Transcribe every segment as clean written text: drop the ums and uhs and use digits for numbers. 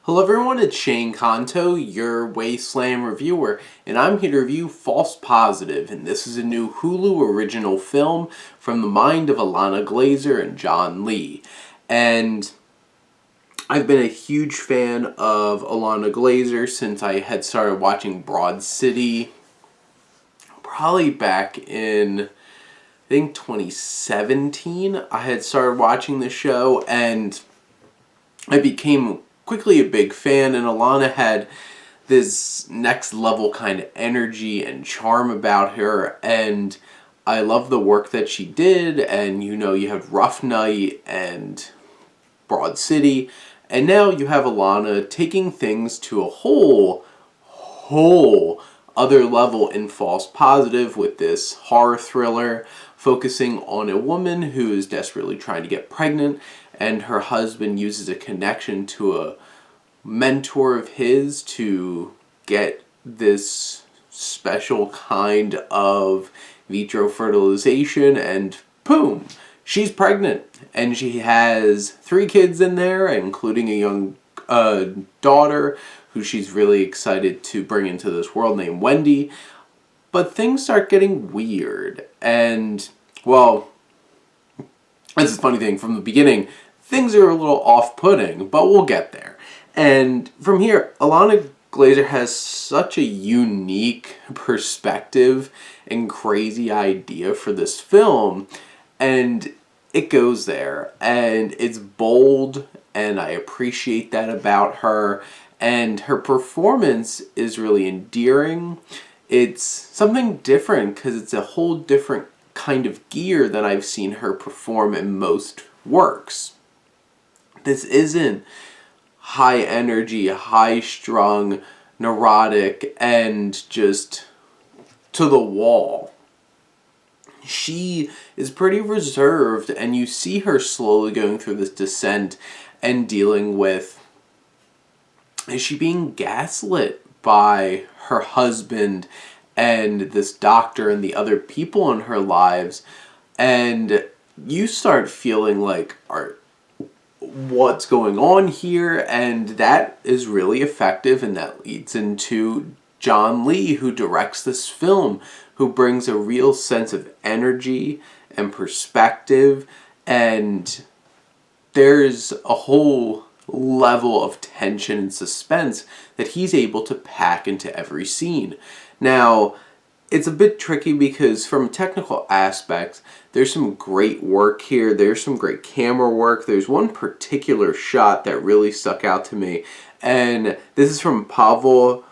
Hello everyone, it's Shane Kanto, your Wasteland reviewer, and I'm here to review False Positive, and this is a new Hulu original film from the mind of Ilana Glazer and John Lee. And I've been a huge fan of Ilana Glazer since I had started watching Broad City, probably back in, I think, 2017. I had started watching the show, and I became quickly a big fan, and Ilana had this next level kind of energy and charm about her, and I love the work that she did. And you have Rough Night and Broad City, and now you have Ilana taking things to a whole other level in False Positive with this horror thriller focusing on a woman who is desperately trying to get pregnant, and her husband uses a connection to a mentor of his to get this special kind of vitro fertilization, and boom, she's pregnant. And she has 3 kids in there, including a young daughter who she's really excited to bring into this world named Wendy. But things start getting weird, and, well, that's the funny thing, from the beginning, things are a little off-putting, but we'll get there. And from here, Ilana Glazer has such a unique perspective and crazy idea for this film, and it goes there, and it's bold, and I appreciate that about her, and her performance is really endearing. It's something different because it's a whole different kind of gear than I've seen her perform in most works. This isn't high energy, high strung, neurotic, and just to the wall. She is pretty reserved, and you see her slowly going through this descent and dealing with, is she being gaslit by her husband and this doctor and the other people in her lives? And you start feeling like, what's going on here? And that is really effective, and that leads into John Lee, who directs this film, who brings a real sense of energy and perspective, and there's a whole level of tension and suspense that he's able to pack into every scene. Now, it's a bit tricky because from technical aspects, there's some great work here. There's some great camera work. There's one particular shot that really stuck out to me, and this is from Pavel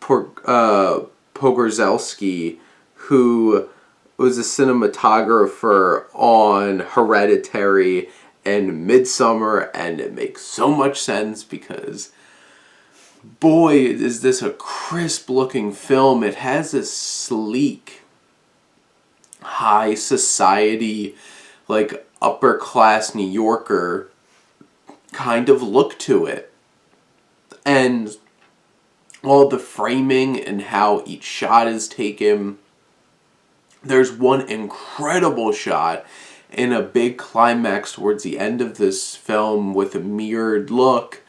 Pogorzelski, who was a cinematographer on Hereditary and Midsummer, and it makes so much sense because, boy, is this a crisp-looking film. It has this sleek, high society, like upper-class New Yorker kind of look to it. And all the framing and how each shot is taken. There's one incredible shot in a big climax towards the end of this film with a mirrored look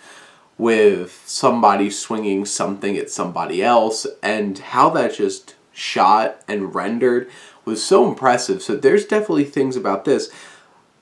with somebody swinging something at somebody else, and how that just shot and rendered was so impressive. So there's definitely things about this.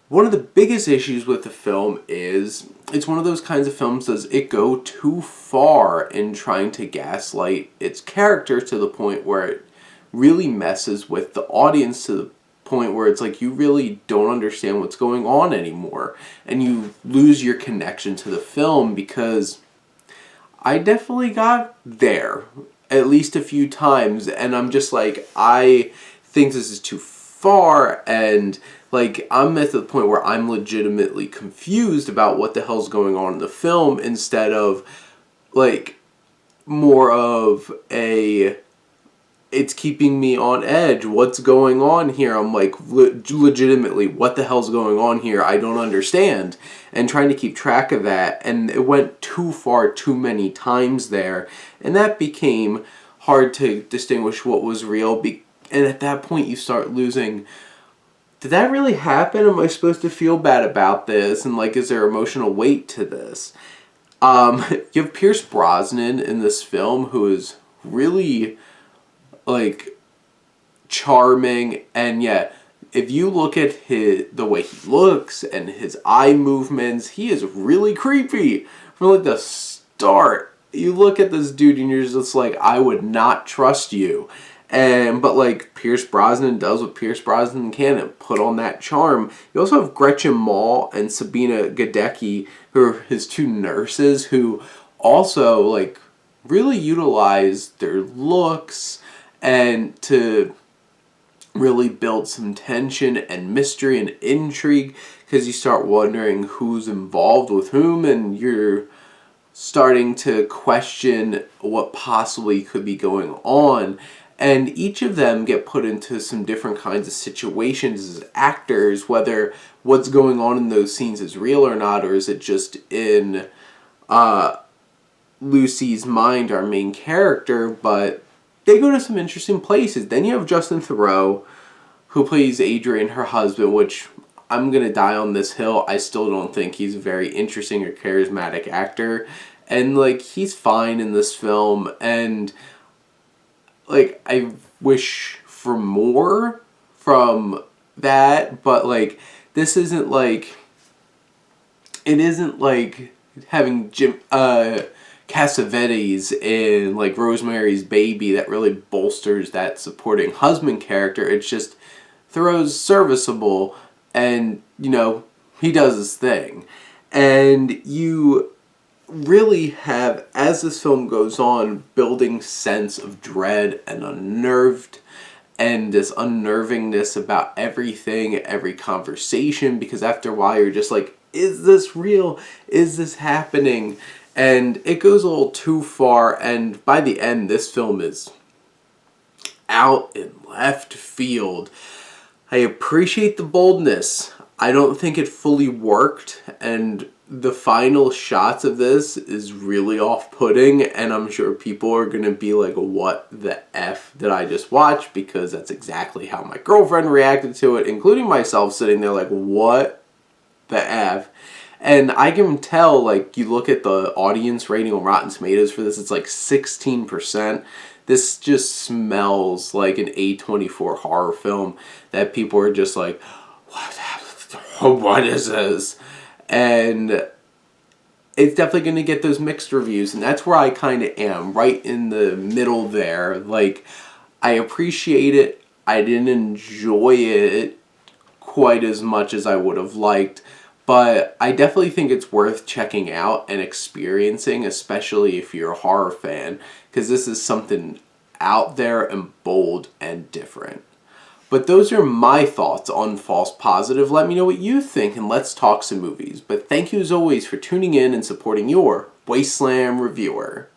One of the biggest issues with the film is it's one of those kinds of films, does it go too far in trying to gaslight its character to the point where it really messes with the audience, to the point where it's like you really don't understand what's going on anymore, and you lose your connection to the film. Because I definitely got there at least a few times, and I'm just like, I think this is too far, and like I'm at the point where I'm legitimately confused about what the hell's going on in the film, instead of like more of a, it's keeping me on edge. What's going on here? I'm like, legitimately, what the hell's going on here? I don't understand. And trying to keep track of that. And it went too far too many times there. And that became hard to distinguish what was real. And at that point, you start losing, did that really happen? Am I supposed to feel bad about this? And like, is there emotional weight to this? You have Pierce Brosnan in this film, who is really, like, charming, and yet, if you look at the way he looks and his eye movements, he is really creepy from like the start. You look at this dude and you're just like, I would not trust you. But like Pierce Brosnan does what Pierce Brosnan can and put on that charm. You also have Gretchen Mol and Sabina Gadecki, who are his two nurses, who also like really utilize their looks and to really build some tension and mystery and intrigue, because you start wondering who's involved with whom, and you're starting to question what possibly could be going on. And each of them get put into some different kinds of situations as actors, whether what's going on in those scenes is real or not, or is it just in Lucy's mind, our main character. But they go to some interesting places. Then you have Justin Theroux, who plays Adrian, her husband, which I'm going to die on this hill. I still don't think he's a very interesting or charismatic actor. And, like, he's fine in this film. And, like, I wish for more from that. But, like, this isn't, like... It isn't, like, having Cassavetes in, like, Rosemary's Baby that really bolsters that supporting husband character. It's just Theroux's serviceable, and, you know, he does his thing. And you really have, as this film goes on, building sense of dread and unnerved, and this unnervingness about everything, every conversation, because after a while you're just like, is this real? Is this happening? And it goes a little too far, and by the end, this film is out in left field. I appreciate the boldness. I don't think it fully worked, and the final shots of this is really off-putting, and I'm sure people are going to be like, what the F did I just watch? Because that's exactly how my girlfriend reacted to it, including myself sitting there like, what the F? And I can tell, like, you look at the audience rating on Rotten Tomatoes for this, it's like 16%. This just smells like an A24 horror film that people are just like, what is this? And it's definitely going to get those mixed reviews, and that's where I kind of am, right in the middle there. Like, I appreciate it. I didn't enjoy it quite as much as I would have liked, but I definitely think it's worth checking out and experiencing, especially if you're a horror fan, because this is something out there and bold and different. But those are my thoughts on False Positive. Let me know what you think, and let's talk some movies. But thank you as always for tuning in and supporting your Wasteland Reviewer.